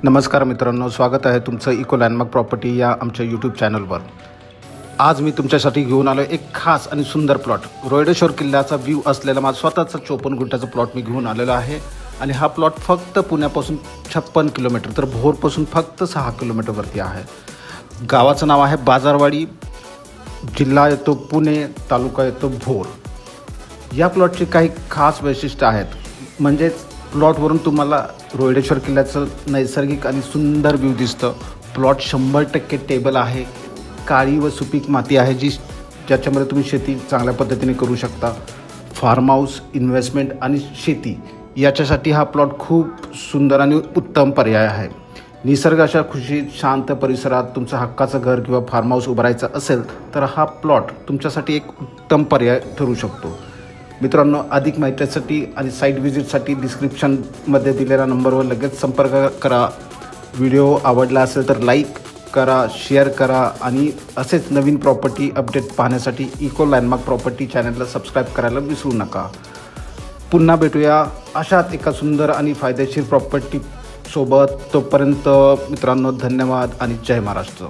नमस्कार मित्रांनो, स्वागत आहे तुमचं इको लँडमार्क प्रॉपर्टी या आमच्या यूट्यूब चॅनलवर। आज मी तुमच्यासाठी घेऊन आलो एक खास आणि सुंदर प्लॉट। रोयडेश्वर किल्ल्याचा व्ह्यू असलेला माझा स्वतःचा 54 गुंठ्याचा प्लॉट मी घेऊन आलेलो आहे आणि हा प्लॉट फक्त पुण्यापासून 56 किलोमीटर तर भोरपासून फक्त 6 किलोमीटरवरती आहे। गावाचं नाव आहे बाजारवाडी, जिल्हा येतो पुणे, तालुका येतो भोर। या प्लॉटचे काही खास वैशिष्ट्य आहेत, म्हणजेच प्लॉटवरून तुम्हाला रोयडेश्वर किल्ल्याचं नैसर्गिक आणि सुंदर व्ह्यू दिसतं। प्लॉट 100% टेबल आहे, काळी व सुपीक माती आहे ज्याच्यामध्ये तुम्ही शेती चांगल्या पद्धतीने करू शकता। फार्म हाऊस, इन्व्हेस्टमेंट आणि शेती याच्यासाठी हा प्लॉट खूप सुंदर आणि उत्तम पर्याय आहे। निसर्ग अशा खुशीत शांत परिसरात तुमचं हक्काचं घर किंवा फार्म हाऊस उभारायचं असेल तर हा प्लॉट तुमच्यासाठी एक उत्तम पर्याय ठरू शकतो। मित्रांनो, अधिक माहितीसाठी आणि साईट व्हिजिटसाठी डिस्क्रिप्शनमध्ये दिलेल्या नंबरवर लगेच संपर्क करा। व्हिडिओ आवडला असेल तर लाईक करा, शेअर करा आणि असेच नवीन प्रॉपर्टी अपडेट पाहण्यासाठी इको लँडमार्क प्रॉपर्टी चॅनलला सबस्क्राईब करायला विसरू नका। पुन्हा भेटूया अशाच एका सुंदर आणि फायदेशीर प्रॉपर्टी सोबत। तोपर्यंत मित्रांनो, धन्यवाद आणि जय महाराष्ट्र।